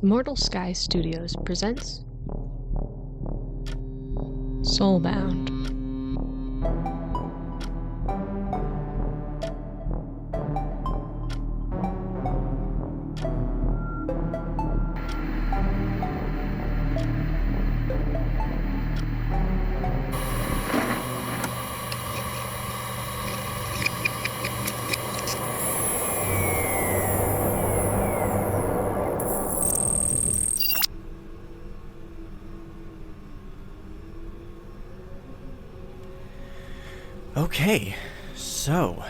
Immortal Sky Studios presents Soulbound. Okay, so,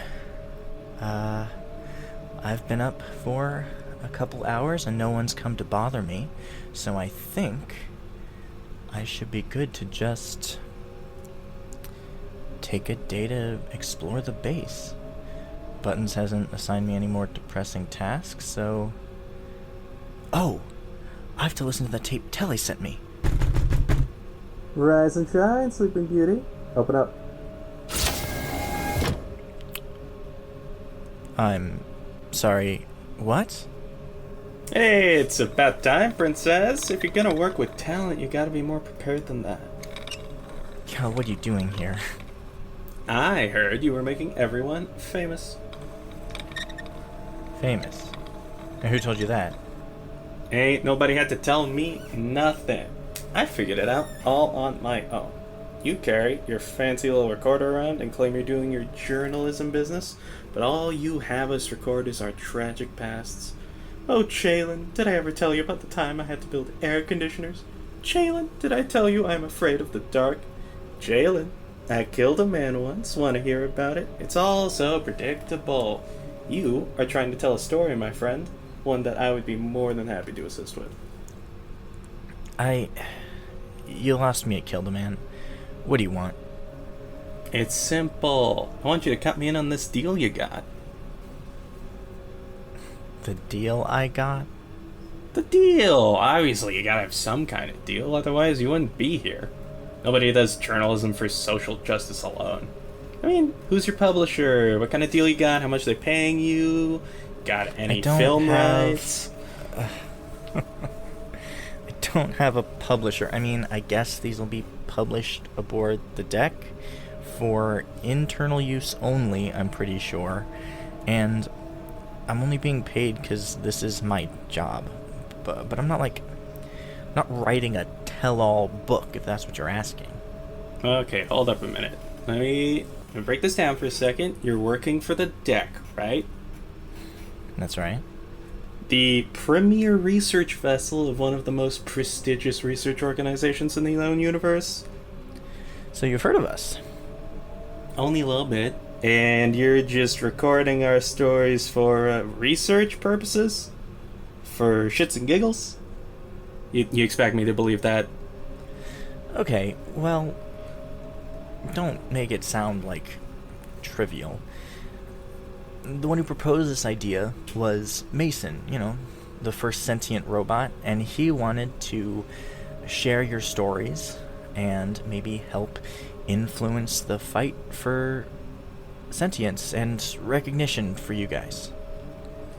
I've been up for a couple hours and no one's come to bother me, so I think I should be good to just take a day to explore the base. Buttons hasn't assigned me any more depressing tasks, so... Oh! I have to listen to the tape Telly sent me. Rise and shine, Sleeping Beauty. Open up. I'm sorry, what? Hey, it's about time, princess. If you're gonna work with talent, you gotta be more prepared than that. Cal, what are you doing here? I heard you were making everyone famous. Famous? And who told you that? Ain't nobody had to tell me nothing. I figured it out all on my own. You carry your fancy little recorder around and claim you're doing your journalism business, but all you have us record is our tragic pasts. Oh, Jaylin, did I ever tell you about the time I had to build air conditioners? Jaylin, did I tell you I'm afraid of the dark? Jaylin, I killed a man once. Want to hear about it? It's all so predictable. You are trying to tell a story, my friend. One that I would be more than happy to assist with. You lost me at Killed a Man. What do you want? It's simple. I want you to cut me in on this deal you got. The deal I got? The deal! Obviously, you gotta have some kind of deal, otherwise you wouldn't be here. Nobody does journalism for social justice alone. I mean, who's your publisher? What kind of deal you got? How much they paying you? Got any film rights? I don't have a publisher. I mean, I guess these will be published aboard the deck for internal use only, I'm pretty sure. And I'm only being paid because this is my job. But I'm not not writing a tell-all book, if that's what you're asking. Okay, hold up a minute. Let me break this down for a second. You're working for the deck, right? That's right. The premier research vessel of one of the most prestigious research organizations in the known universe. So you've heard of us? Only a little bit. And you're just recording our stories for research purposes? For shits and giggles? You expect me to believe that? Okay, well, don't make it sound like trivial. The one who proposed this idea was Mason, the first sentient robot, and he wanted to share your stories and maybe help influence the fight for sentience and recognition for you guys.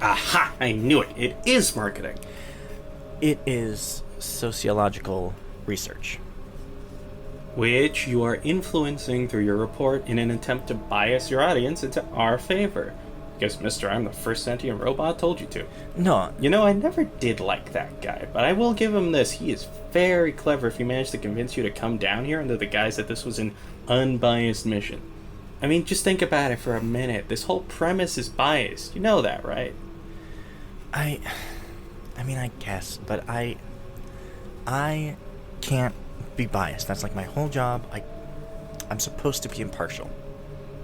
Aha! I knew it! It is marketing! It is sociological research. Which you are influencing through your report in an attempt to bias your audience into our favor. Guess Mr. I'm the first sentient robot told you to. No. I never did like that guy, but I will give him this. He is very clever if he managed to convince you to come down here under the guise that this was an unbiased mission. I mean, just think about it for a minute. This whole premise is biased. You know that, right? I mean, I guess, but I can't be biased. That's like my whole job. I'm supposed to be impartial.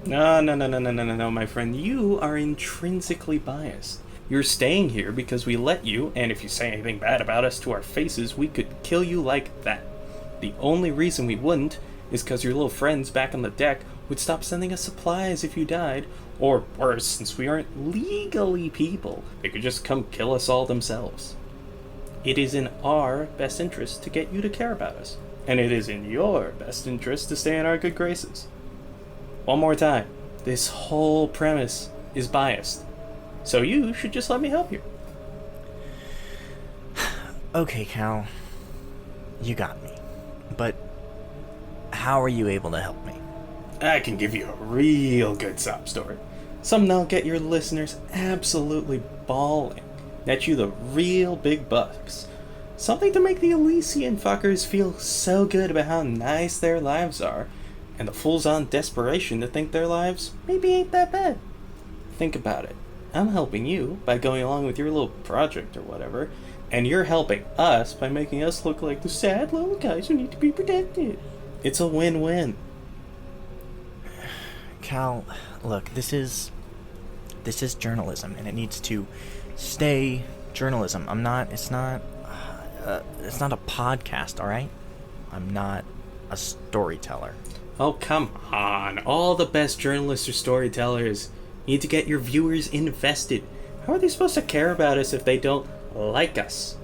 No, my friend. You are intrinsically biased. You're staying here because we let you, and if you say anything bad about us to our faces, we could kill you like that. The only reason we wouldn't is because your little friends back on the deck would stop sending us supplies if you died, or worse, since we aren't legally people, they could just come kill us all themselves. It is in our best interest to get you to care about us, and it is in your best interest to stay in our good graces. One more time, this whole premise is biased, so you should just let me help you. Okay, Cal. You got me. But how are you able to help me? I can give you a real good sob story. Something that'll get your listeners absolutely bawling. Net you the real big bucks. Something to make the Elysian fuckers feel so good about how nice their lives are, and the fools on desperation to think their lives maybe ain't that bad. Think about it. I'm helping you by going along with your little project or whatever, and you're helping us by making us look like the sad little guys who need to be protected. It's a win-win. Cal, look, this is journalism, and it needs to stay journalism. It's not a podcast, alright? I'm not a storyteller. Oh, come on. All the best journalists or storytellers need to get your viewers invested. How are they supposed to care about us if they don't like us?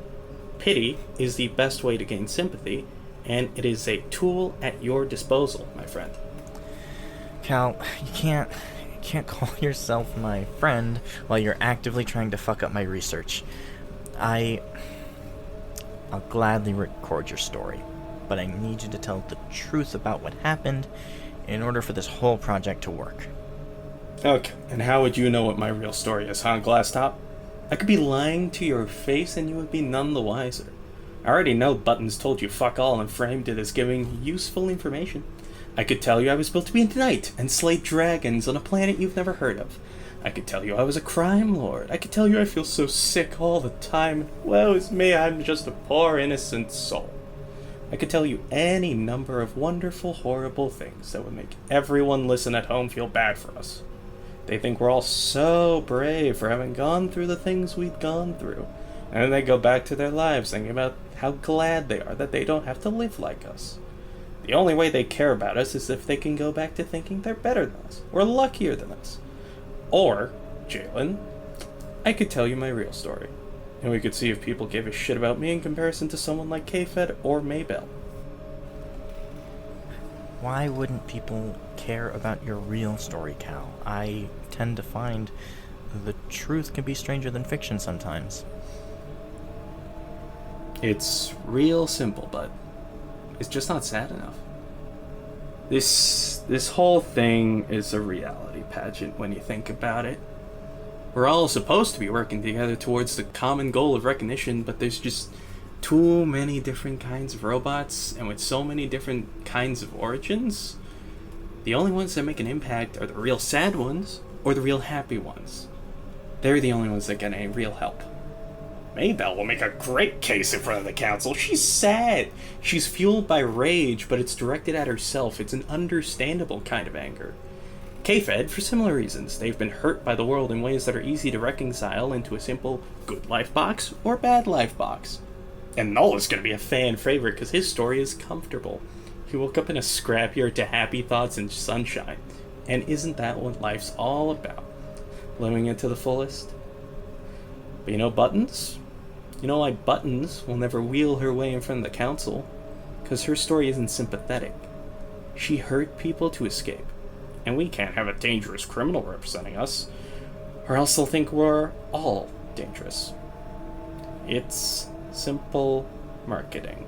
Pity is the best way to gain sympathy, and it is a tool at your disposal, my friend. Cal, you can't call yourself my friend while you're actively trying to fuck up my research. I'll gladly record your story, but I need you to tell the truth about what happened in order for this whole project to work. Okay, and how would you know what my real story is, huh, Glasstop? I could be lying to your face and you would be none the wiser. I already know Buttons told you fuck all and framed it as giving useful information. I could tell you I was built to be a knight and slay dragons on a planet you've never heard of. I could tell you I was a crime lord. I could tell you I feel so sick all the time. Woe is me, I'm just a poor innocent soul. I could tell you any number of wonderful, horrible things that would make everyone listen at home feel bad for us. They think we're all so brave for having gone through the things we'd gone through. And then they go back to their lives thinking about how glad they are that they don't have to live like us. The only way they care about us is if they can go back to thinking they're better than us, or luckier than us. Or, Jaylin, I could tell you my real story, and we could see if people gave a shit about me in comparison to someone like K-Fed or Maybell. Why wouldn't people care about your real story, Cal? I tend to find the truth can be stranger than fiction sometimes. It's real simple, but it's just not sad enough. This whole thing is a reality pageant when you think about it. We're all supposed to be working together towards the common goal of recognition, but there's just too many different kinds of robots, and with so many different kinds of origins, the only ones that make an impact are the real sad ones or the real happy ones. They're the only ones that get any real help. Maybell will make a great case in front of the council. She's sad. She's fueled by rage, but it's directed at herself. It's an understandable kind of anger. K-Fed, for similar reasons. They've been hurt by the world in ways that are easy to reconcile into a simple good life box or bad life box. And Null is going to be a fan favorite because his story is comfortable. He woke up in a scrapyard to happy thoughts and sunshine. And isn't that what life's all about? Living it to the fullest? But you know Buttons? You know why Buttons will never wheel her way in front of the council? Because her story isn't sympathetic. She hurt people to escape. And we can't have a dangerous criminal representing us, or else they'll think we're all dangerous. It's simple marketing.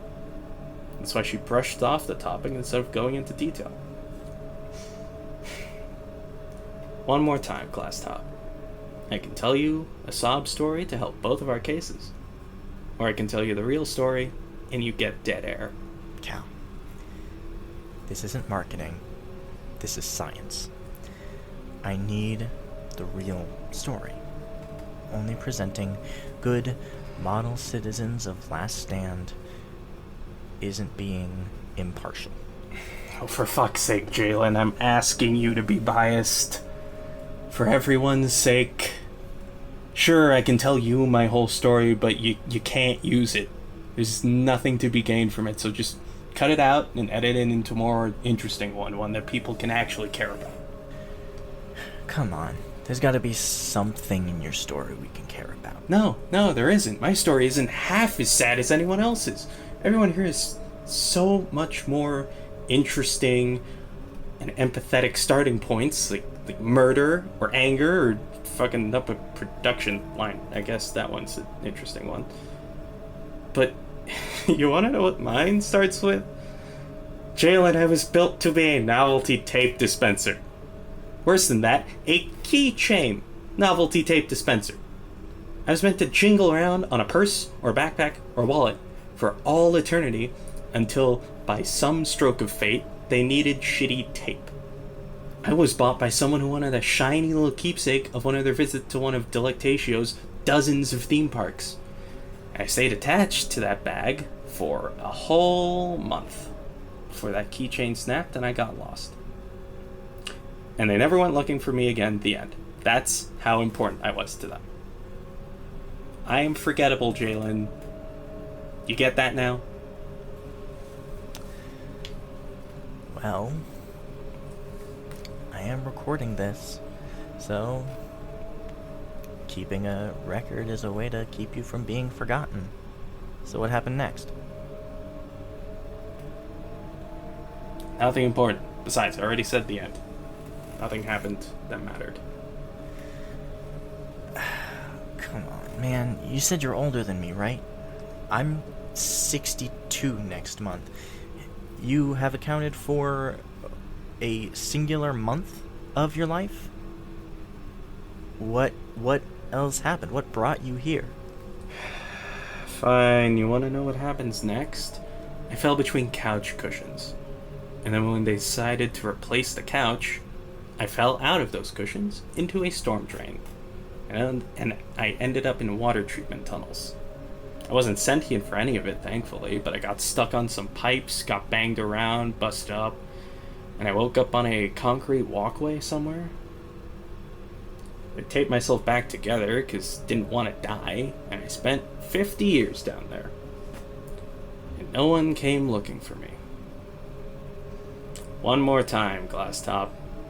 That's why she brushed off the topic instead of going into detail. One more time, Glasstop. I can tell you a sob story to help both of our cases. Or I can tell you the real story, and you get dead air. Cal, this isn't marketing. This is science. I need the real story. Only presenting good model citizens of Last Stand isn't being impartial. Oh, for fuck's sake, Jaylin, I'm asking you to be biased. For everyone's sake. Sure, I can tell you my whole story, but you can't use it. There's nothing to be gained from it, so just cut it out and edit it into a more interesting one that people can actually care about. Come on. There's gotta be something in your story we can care about. No, there isn't. My story isn't half as sad as anyone else's. Everyone here is so much more interesting and empathetic starting points, like murder or anger or fucking up a production line. I guess that one's an interesting one. But you want to know what mine starts with? Jaylin, I was built to be a novelty tape dispenser. Worse than that, a keychain novelty tape dispenser. I was meant to jingle around on a purse or backpack or wallet for all eternity until, by some stroke of fate, they needed shitty tape. I was bought by someone who wanted a shiny little keepsake of one of their visits to one of Delectatio's dozens of theme parks. I stayed attached to that bag for a whole month before that keychain snapped and I got lost. And they never went looking for me again, the end. That's how important I was to them. I am forgettable, Jaylin. You get that now? Well, I am recording this, so keeping a record is a way to keep you from being forgotten. So what happened next? Nothing important. Besides, I already said the end. Nothing happened that mattered. Come on, man. You said you're older than me, right? I'm 62 next month. You have accounted for a singular month of your life? What else happened? What brought you here? Fine, you want to know what happens next? I fell between couch cushions. And then when they decided to replace the couch, I fell out of those cushions into a storm drain. And I ended up in water treatment tunnels. I wasn't sentient for any of it, thankfully, but I got stuck on some pipes, got banged around, busted up, and I woke up on a concrete walkway somewhere. I taped myself back together because didn't want to die, and I spent 50 years down there. And no one came looking for me. One more time, Glasstop.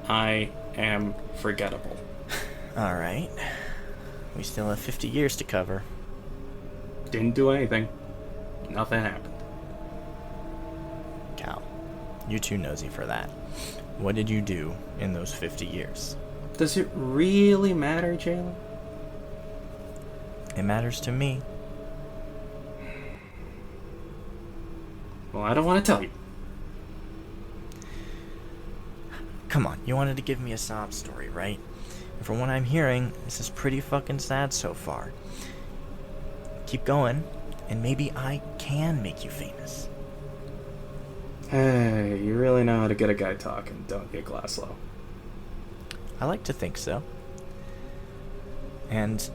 I am forgettable. Alright. We still have 50 years to cover. Didn't do anything. Nothing happened. Cal, you're too nosy for that. What did you do in those 50 years? Does it really matter, Jaylin? It matters to me. Well, I don't want to tell you. Come on, you wanted to give me a sob story, right? And from what I'm hearing, this is pretty fucking sad so far. Keep going, and maybe I can make you famous. Hey, you really know how to get a guy talking, don't you, Glaslow? I like to think so. And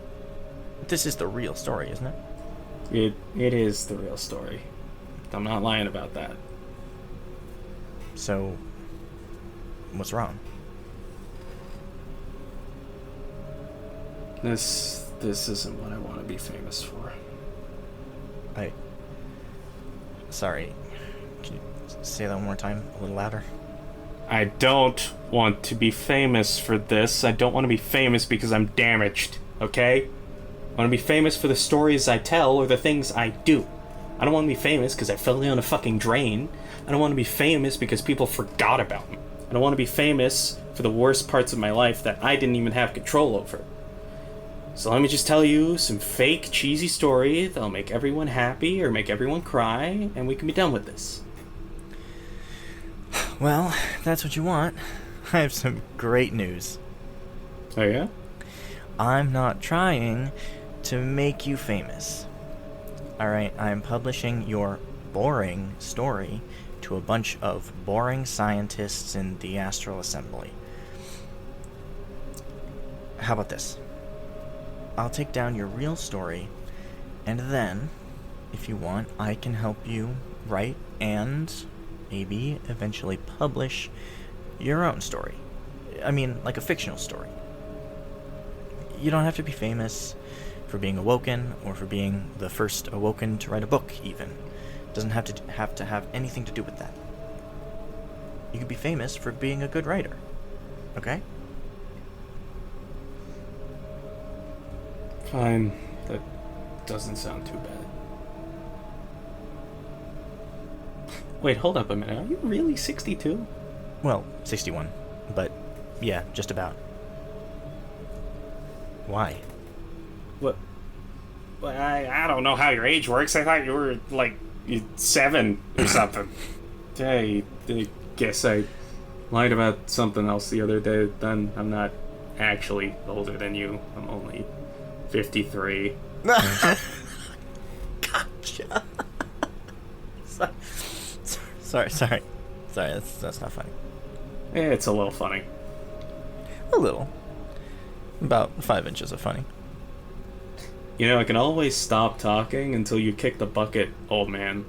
this is the real story, isn't it? It is the real story. I'm not lying about that. So, what's wrong? This isn't what I want to be famous for. Sorry. Can you say that one more time, a little louder? I don't want to be famous for this. I don't want to be famous because I'm damaged, okay? I want to be famous for the stories I tell or the things I do. I don't want to be famous because I fell down a fucking drain. I don't want to be famous because people forgot about me. I don't want to be famous for the worst parts of my life that I didn't even have control over. So let me just tell you some fake, cheesy story that'll make everyone happy or make everyone cry, and we can be done with this. Well, if that's what you want. I have some great news. Oh yeah? I'm not trying to make you famous. Alright, I'm publishing your boring story to a bunch of boring scientists in the Astral Assembly. How about this? I'll take down your real story, and then, if you want, I can help you write and maybe eventually publish your own story. I mean, like a fictional story. You don't have to be famous for being awoken, or for being the first awoken to write a book, even. It doesn't have to have anything to do with that. You could be famous for being a good writer. Okay? Fine. That doesn't sound too bad. Wait, hold up a minute. Are you really 62? Well, 61. But, yeah, just about. Why? What? I don't know how your age works. I thought you were, like, 7 or something. I guess I lied about something else the other day. Then I'm not actually older than you. I'm only 53. Gotcha. Sorry. That's not funny. It's a little funny. A little. About 5 inches of funny. You know, I can always stop talking until you kick the bucket, old man.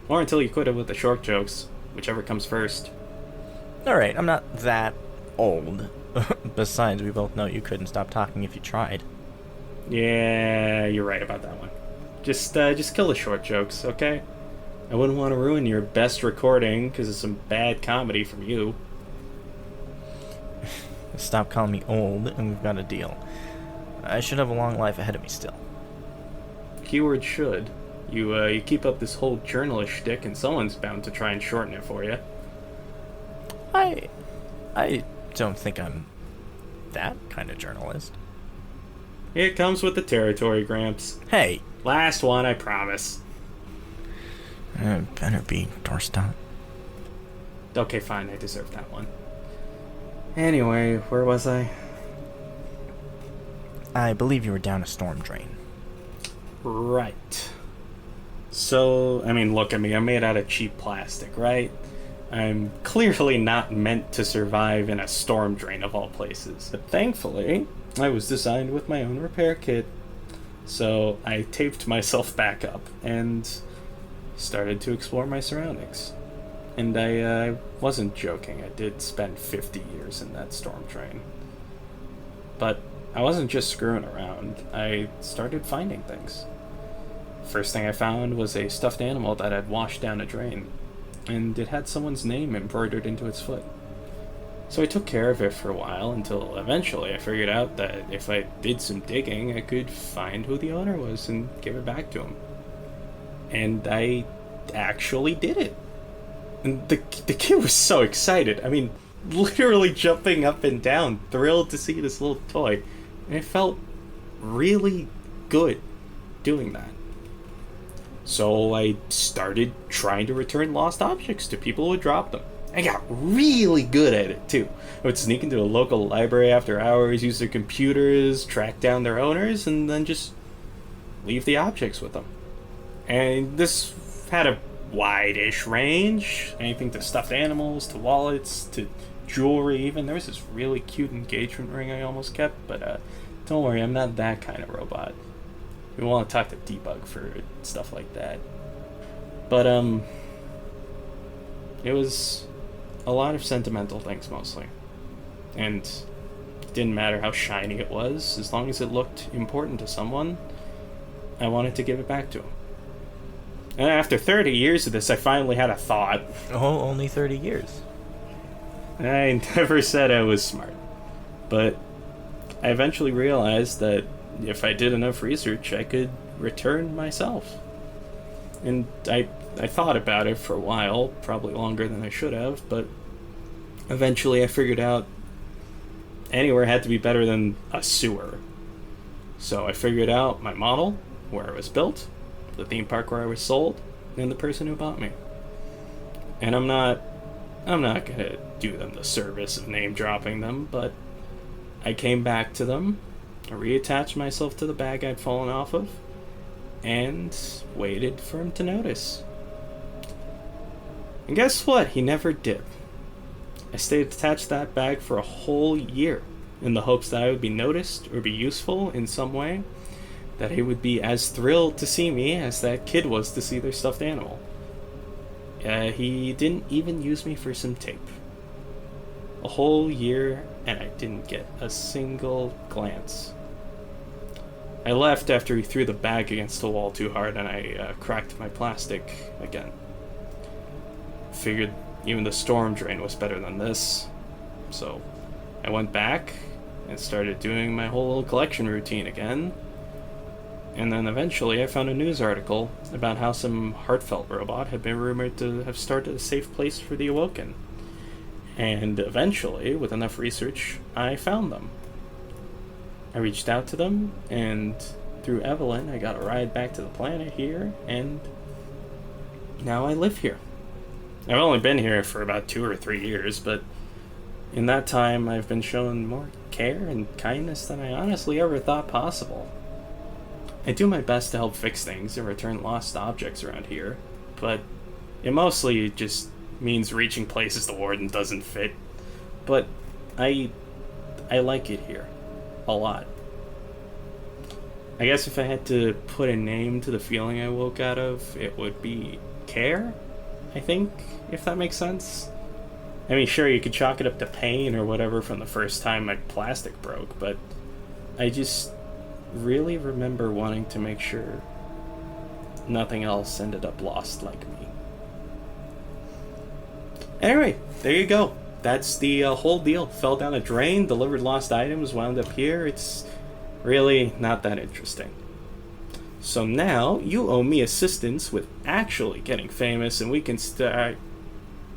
Or until you quit it with the short jokes, whichever comes first. Alright, I'm not that old. Besides, we both know you couldn't stop talking if you tried. Yeah, you're right about that one. Just kill the short jokes, okay? I wouldn't want to ruin your best recording because of some bad comedy from you. Stop calling me old, and we've got a deal. I should have a long life ahead of me still. Keyword should. You keep up this whole journalist shtick, and someone's bound to try and shorten it for you. I don't think I'm that kind of journalist. It comes with the territory, Gramps. Hey! Last one, I promise. Better be, doorstop. Okay, fine, I deserve that one. Anyway, where was I? I believe you were down a storm drain. Right. So, I mean, look at me. I'm made out of cheap plastic, right? I'm clearly not meant to survive in a storm drain of all places. But thankfully, I was designed with my own repair kit. So I taped myself back up and started to explore my surroundings. And I wasn't joking. I did spend 50 years in that storm drain. But I wasn't just screwing around. I started finding things. First thing I found was a stuffed animal that had washed down a drain, and it had someone's name embroidered into its foot. So I took care of it for a while until eventually I figured out that if I did some digging, I could find who the owner was and give it back to him. And I actually did it. And the kid was so excited. I mean, literally jumping up and down, thrilled to see this little toy. And it felt really good doing that. So I started trying to return lost objects to people who had dropped them. I got really good at it, too. I would sneak into a local library after hours, use their computers, track down their owners, and then just leave the objects with them. And this had a wide-ish range. Anything to stuffed animals, to wallets, to jewelry even. There was this really cute engagement ring I almost kept, but don't worry, I'm not that kind of robot. We want to talk to Debug for stuff like that. But, it was a lot of sentimental things mostly. And it didn't matter how shiny it was, as long as it looked important to someone, I wanted to give it back to him. And after 30 years of this, I finally had a thought. Oh, only 30 years. I never said I was smart. But I eventually realized that if I did enough research, I could return myself. And I thought about it for a while, probably longer than I should have, but eventually I figured out anywhere had to be better than a sewer. So I figured out my model, where it was built, the theme park where I was sold, and the person who bought me. And I'm not gonna do them the service of name dropping them, but I came back to them, I reattached myself to the bag I'd fallen off of, and waited for him to notice. And guess what? He never did. I stayed attached to that bag for a whole year, in the hopes that I would be noticed or be useful in some way, that he would be as thrilled to see me as that kid was to see their stuffed animal. He didn't even use me for some tape. A whole year, and I didn't get a single glance. I left after he threw the bag against the wall too hard, and I cracked my plastic again. Figured even the storm drain was better than this. So I went back and started doing my whole little collection routine again. And then eventually I found a news article about how some heartfelt robot had been rumored to have started a safe place for the Awoken. And eventually, with enough research, I found them. I reached out to them, and through Evelyn, I got a ride back to the planet here, and now I live here. I've only been here for about 2 or 3 years, but in that time I've been shown more care and kindness than I honestly ever thought possible. I do my best to help fix things and return lost objects around here, but it mostly just means reaching places the warden doesn't fit. But I like it here. A lot. I guess if I had to put a name to the feeling I woke out of, it would be care, I think, if that makes sense. I mean, sure, you could chalk it up to pain or whatever from the first time my plastic broke, but I just really remember wanting to make sure nothing else ended up lost like me. Anyway, there you go. That's the whole deal. Fell down a drain, delivered lost items, wound up here. It's really not that interesting. So now, you owe me assistance with actually getting famous, and we can start...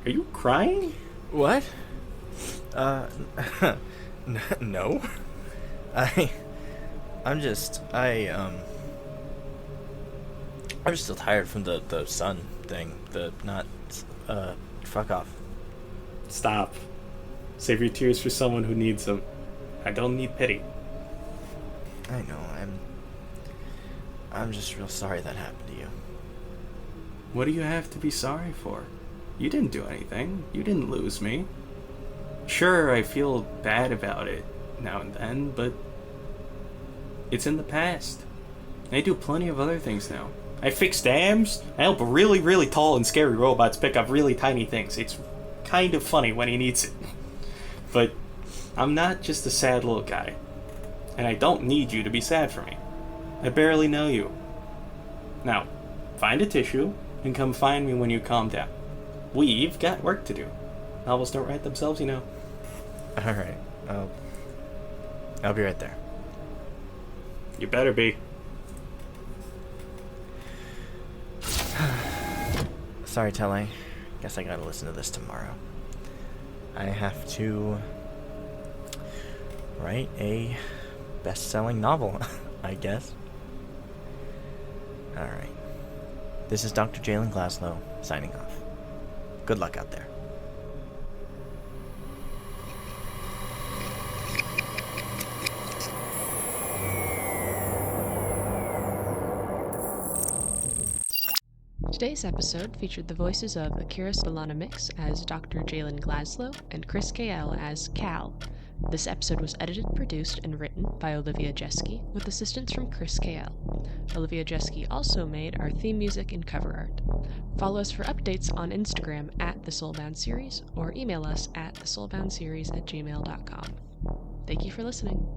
Are you crying? What? No. I'm still tired from the sun thing. Fuck off. Stop. Save your tears for someone who needs them. I don't need pity. I know, I'm just real sorry that happened to you. What do you have to be sorry for? You didn't do anything. You didn't lose me. Sure, I feel bad about it now and then, but it's in the past. I do plenty of other things now. I fix dams. I help really, really tall and scary robots pick up really tiny things. It's kind of funny when he needs it. But I'm not just a sad little guy. And I don't need you to be sad for me. I barely know you. Now, find a tissue and come find me when you calm down. We've got work to do. Novels don't write themselves, you know. Alright, I'll be right there. You better be. Sorry, Telly. Guess I gotta listen to this tomorrow. I have to write a best-selling novel, I guess. Alright. This is Dr. Jaylin Glaslow, signing off. Good luck out there. Today's episode featured the voices of Akira Solana Mix as Dr. Jaylin Glaslow and Chris KL as Cal. This episode was edited, produced, and written by Olivia Jeske, with assistance from Chris KL. Olivia Jeske also made our theme music and cover art. Follow us for updates on Instagram at the Soulbound Series, or email us at thesoulboundseries@gmail.com. Thank you for listening.